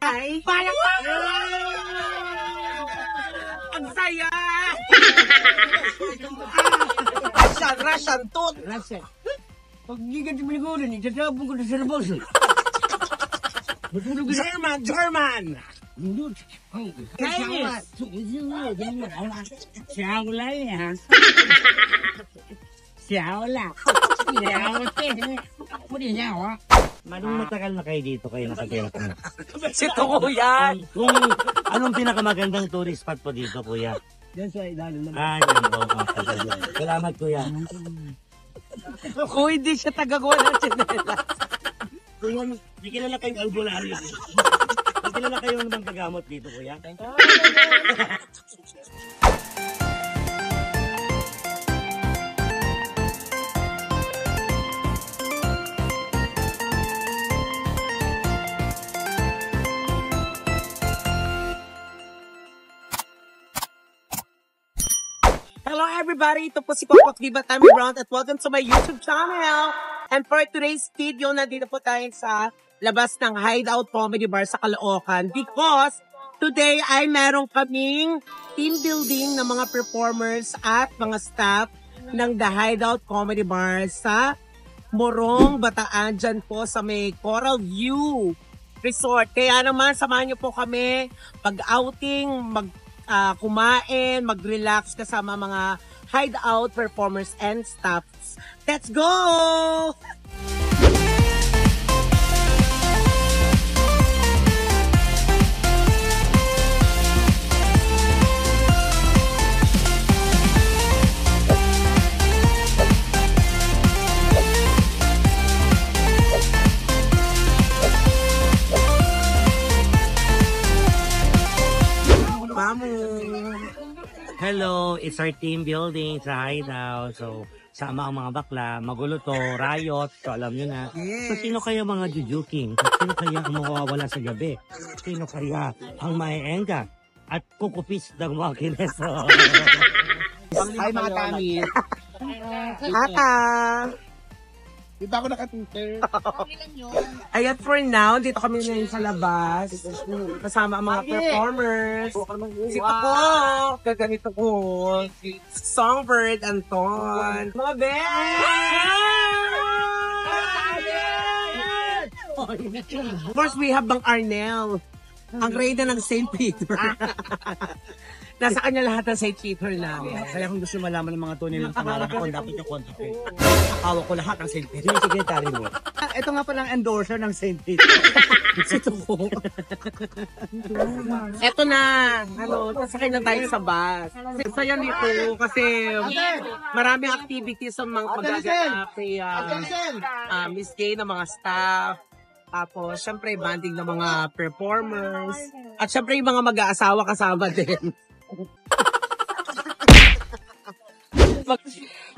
Ay, palakpakan! Ang saya! Russian tooth! Russian. Pag gigan mo siguro, nagtatapon ko na sa labas. German! Chinese! Xiaola ya. Xiaola. Manong matagal na kayo dito kayo nakatira po? Si Kuya! Kung anong pinakamagandang tourist spot po dito, kuya? Yan sa ilalim naman. Yan po. Salamat, kuya. Kung hindi siya tagagawa ng chinelas. Kung di kilala kayong albularyo. Di kilala kayong bang tagamot dito, kuya? Hello everybody! Ito po si Popok Diva Tammy Brown at welcome to my YouTube channel! And for today's video, nandito po tayo sa labas ng Hideout Comedy Bar sa Caloocan because today ay meron kaming team building ng mga performers at mga staff ng The Hideout Comedy Bar sa Morong, Bataan, dyan po sa may Coral View Resort. Kaya naman, samahan niyo po kami pag-outing, kumain, mag-relax kasama mga hideout performers and staffs. Let's go! Hello, it's our team building sa Hideout. So, sama ang mga bakla, magulo to, riot, so alam nyo na. So, sino kaya mga jujuking? Sino kaya ang mawawala sa gabi? Sino kaya ang maiengga? At kukupis ng mga kineso? Hi mga Tami. Ata! Di ba ako naka-Twitter? Ayan, for now, dito kami ngayon sa labas. Kasama ang mga performers. Si Tako! Kaganito ko. Songbird, Anton. Mga Of course, we have Bang Arnel. Ang reyna ng St. Peter. Nasa kanya lahat ng St. Peter namin. Kaya kung gusto malaman ng mga tunay ng pangalan ko, dapat yung contact. Hawak ko lahat ng St. Peter. Yung secretary mo. Ito nga palang endorser ng St. Peter. Ito ko. Eto na. Sasakay na tayo sa bus. Saya nito kasi maraming activities ang mga magaganap kay Miss Gay ng mga staff. Tapos, syempre, banding ng mga performers. At syempre, yung mga mag-aasawa kasama din.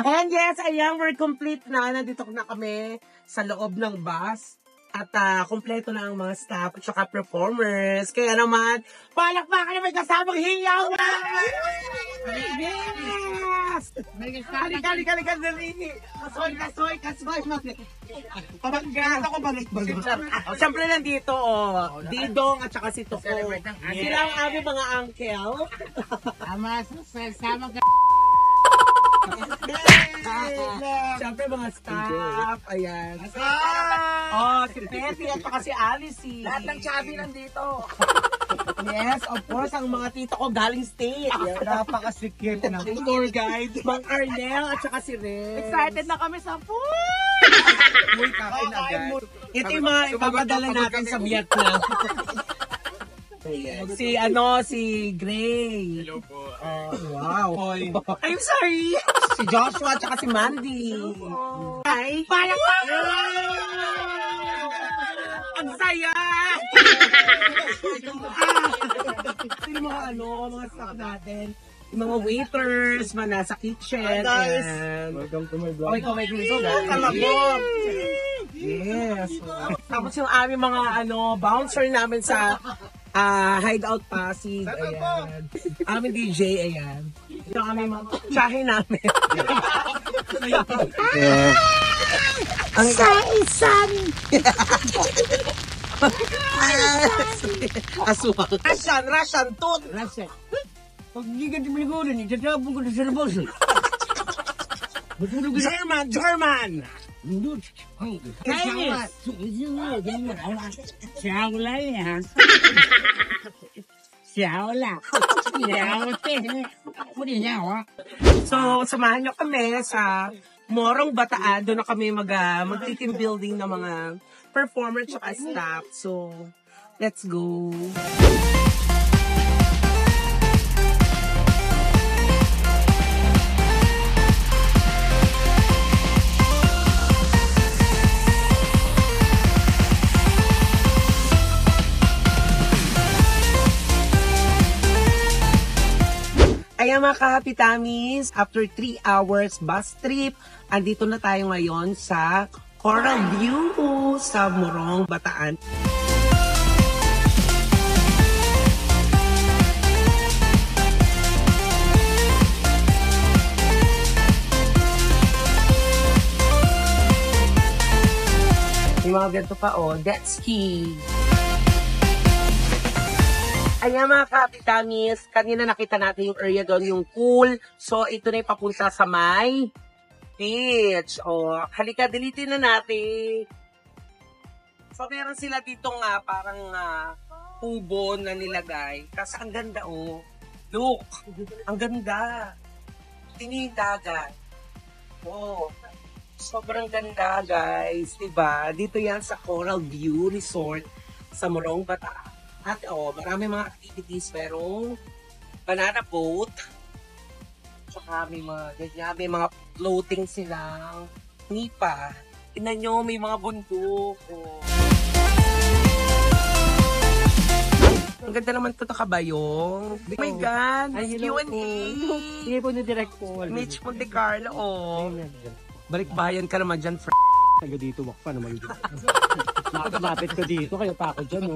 And yes, ayan, we're complete na. Nandito na kami sa loob ng bus. At kompleto na ang mga staff at saka performers. Kaya naman, palakpakan na may kasamang hiyaw na! Yes! Kali, dali! Kasoy! Pabanggaan ako balik. Siyempre nandito, Didong at saka si Toko. Sila ang aming mga uncle. Sama ka. Siyempre mga staff, ayan. Si Betty at saka si Alice. Lahat ng chubby nandito. Yes, of course, ang mga tito ko galing state. Napakasikip ng Tour guide. Mang Arnel at saka si Ren. excited na kami sa food. Uy, kain agad. Ito yung mga ipapadala natin sa Vietnam. Si Gray. Hello po. Wow. I'm sorry. Si Joshua at saka si Mandy. Hi. Ang saya! Yung mga staff natin. Yung mga waiters, mga nasa kitchen. Guys. And Welcome to my vlog. may griso. Kalabog. Yes. Tapos yung aming mga bouncer namin sa Hideout Pasig. Ayan. Aming DJ, ayan. Yung aming mga tsahe namin. Ang Aswang. Russian, tut. Rasa. Pag di ka timligulan, itatapon ko na sa labas. German. So, samahan nyo kami sa Morong Bataan. Doon na kami mag-team building ng mga performers at staff. So, let's go. Ayan mga kahapitamis, after 3 hours bus trip, andito na tayo ngayon sa Coral View sa Morong, Bataan. May mga ganito pa jet ski. Ayan mga kapitamis, kanina nakita natin yung area doon, yung pool. So, ito na yung papunta sa may beach. O, halika, dilitin na natin. So, meron sila dito nga, parang kubo na nilagay. Kasi ang ganda, oh. Look, ang ganda. Tingin yung dagat. Oh, sobrang ganda, guys. Diba? Dito yan sa Coral View Resort sa Morong, Bataan. At marami mga activities, pero banana boat, tsaka may mga ganyan, may mga floating silang nipa. Tingnan nyo, may mga bundok. Ang ganda naman ito na kabayong. Oh my God, Q&A. Sige po na direct po. Mitch Monte Carlo, Balikbayan ka naman dyan, Taga dito, wakpa naman dito. Nakakapit ko dito, kaya pa ako dyan.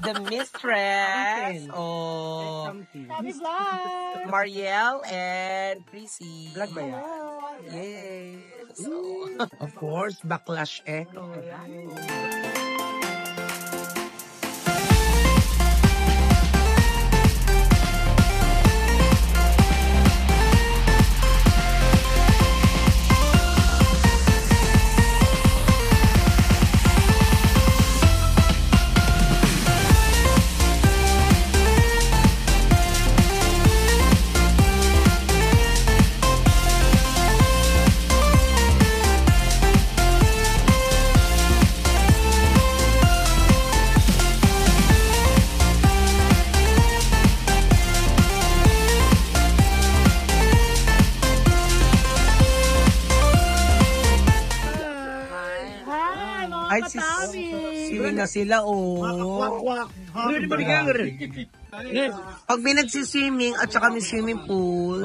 The Mistress, Mariel and Prissy. Vlog ba yan? Yes. Of course, Backlash Echo. Ay, siwing na sila, Pag may nagsiswimming at saka may swimming pool,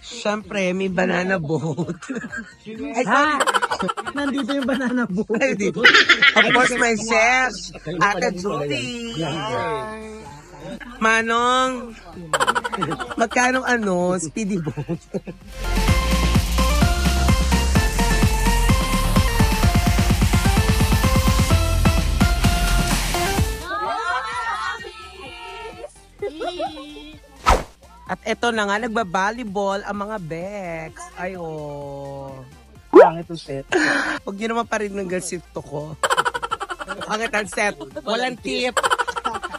syempre may banana boat. Ay, Nandito yung banana boat. Ay, dito. Of course, my chef, Ate Julie. Manong, magkano speedy boat? At eto na nga, nagba-volleyball ang mga Bex. Ay, Pangit yung set. Huwag niyo naman pa rin ng gasito ko. Pangit ang set. Walang tip.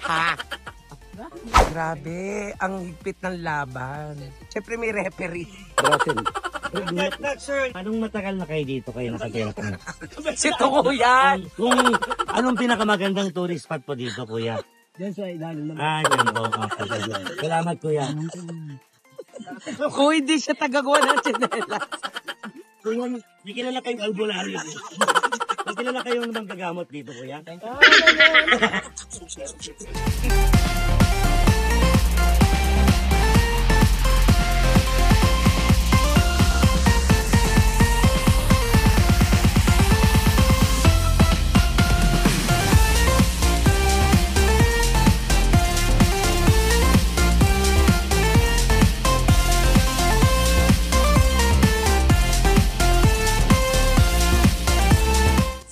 Ha? Grabe, ang higpit ng laban. Siyempre may referee. Anong matagal na kayo dito kayo nakatira po? Si Tuko yan. Anong pinakamagandang tourist spot po dito, kuya? Diyan sa ilalim naman. Diyan po. Salamat, kuya. Kung hindi siya tagagawa ng tsinelas. Hindi kilala kayong albularyo. Hindi kilala kayong manggagamot dito, kuya.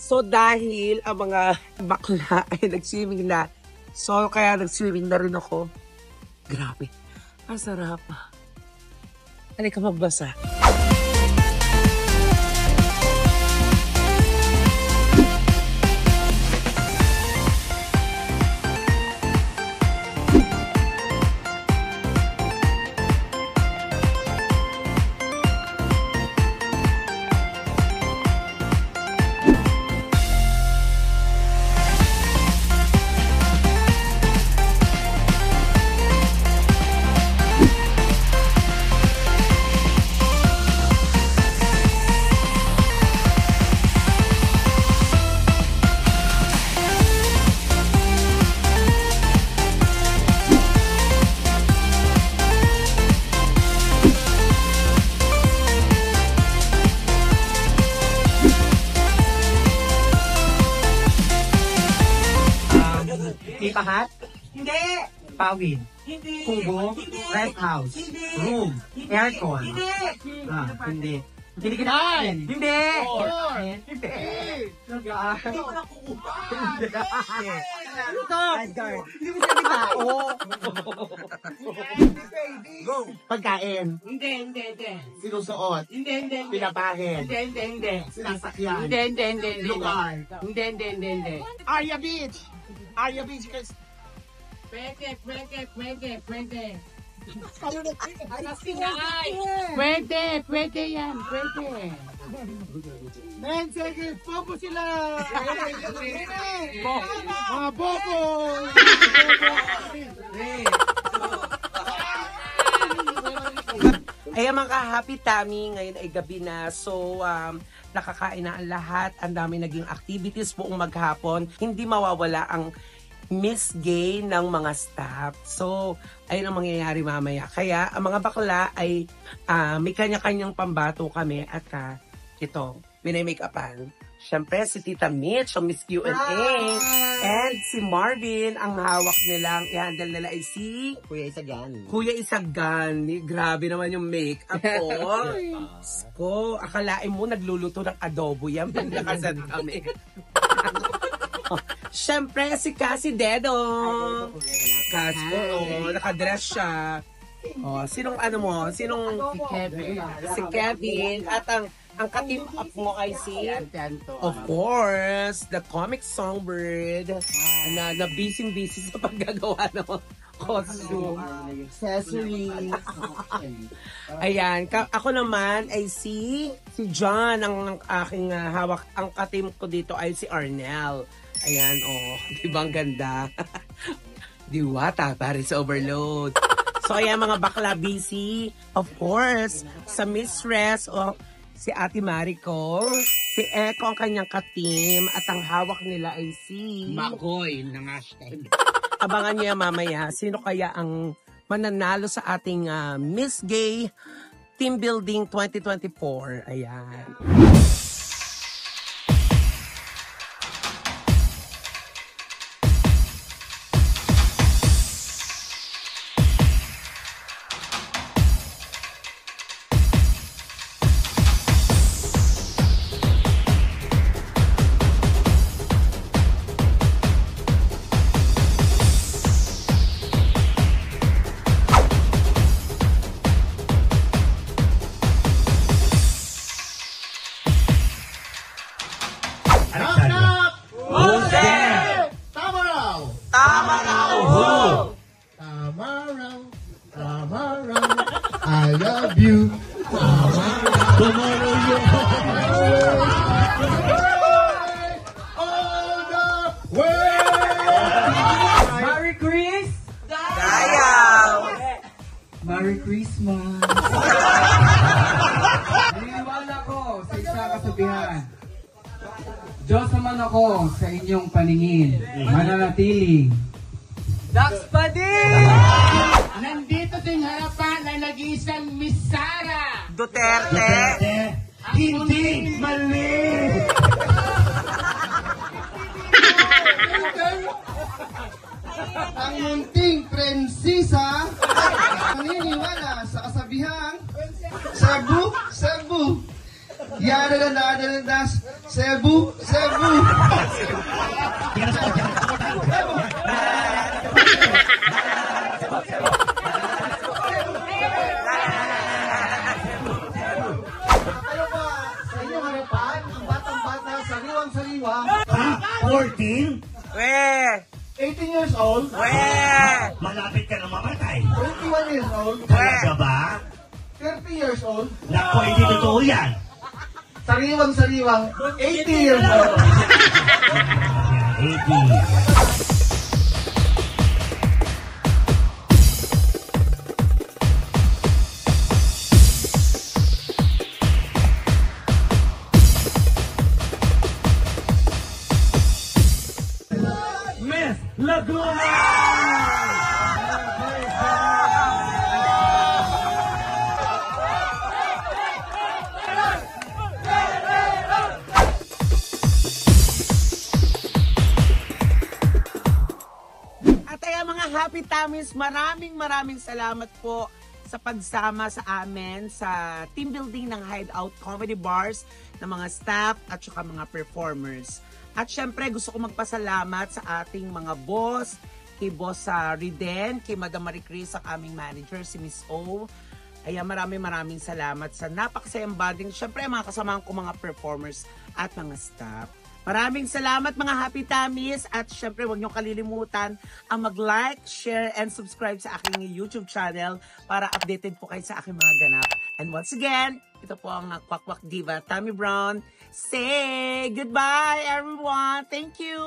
So dahil ang mga bakla ay nag-swimming na. So, kaya nag-swimming na rin ako. Grabe. Ang sarap. Halika magbasa. Ipahat? Hindi! Pawid? Hindi! Kubo? Hindi! Rest house? Hindi! Room? Hindi! Aircon? Hindi! Hindi. Hindi kinain? Hindi! Hindi. Hindi ko nakukuha! Ito! Edgar. Hindi mo sabi tao. Go! Pagkain. Hindi. Sinusuot. Hindi. Pinapahid. Hindi. Sinasakyan. Hindi. Lugar. Hindi. Arya Beach. Arya Beach. Pwede. Pwede yan. 10 seconds. Bobo sila. Mga bobo. Ay, mga happy Tammy, ngayon ay gabi na. So, nakakain na ang lahat. Ang dami naging activities buong maghapon. Hindi mawawala ang Miss Gay ng mga staff. So, ayun ang mangyayari mamaya. Kaya, ang mga bakla ay may kanya-kanyang pambato kami at ito, minay-make-upan. Siyempre, si Tita Mitch, ang Miss Q&A. And si Marvin, ang hawak nilang, i-handle nila ay si Kuya Isagan. Grabe naman yung make-up ko. Sko, akalain mo nagluluto ng adobo yan pag nakasad kami. Siyempre, si Cassie Dedo. Cassie, nakadress siya. Sinong Sinong si Kevin. At ang ka-team up mo ay si, of course, the comic songbird na busy sa paggagawa ng costume. Accessory. Ayan. Ako naman ay si John. Ang aking hawak. Ang ka-team ko dito ay si Arnel. Ayan, diba ang ganda? Diwata, Paris Overload. So, ayan mga bakla busy. Of course, sa Mistress, si Ate Marico, si Eko ang kanyang ka-team, at ang hawak nila ay si Magoy ng hashtag. Abangan niya mamaya, sino kaya ang mananalo sa ating Miss Gay Team Building 2024. Ayan. I love you. Merry Chris! Dayaw! Merry Christmas! Naniniwala ko sa isa kasabihan. Diyos naman ako sa inyong paningin. Mananatiling. Dax pa din! Nandito din harapan na nag-iisang Miss Sara. Duterte! Hindi mali! Ang munting prinsesa naniniwala sa kasabihang Cebu. Yara na das Cebu. Kayo ba sa inyong harapan, ang batang-bata, sariwang-sariwa, Ha? 14? Weh! 18 years old, Weh! Malapit ka na mamatay. 21 years old, Talaga ba? 30 years old, Naku, hindi totoo yan. sariwang-sariwang 80 years old. Yan, 80. Miss Laguna! At ayan mga Happy Tummies, maraming salamat po sa pagsama sa amin sa team building ng Hideout Comedy Bars ng mga staff at saka mga performers. At syempre gusto ko magpasalamat sa ating mga boss, kay Boss Riden, kay Madam Marie Chris, ang aming manager, si Miss O. Ayan, maraming salamat sa napakasayang bonding. Syempre mga kasamahan ko mga performers at mga staff. Maraming salamat mga Happy Tummies at syempre huwag niyo kalilimutan ang mag-like, share, and subscribe sa aking YouTube channel para updated po kayo sa aking mga ganap. And once again, ito po ang Kwak-Kwak Diva, Tammy Brown. Say goodbye everyone! Thank you!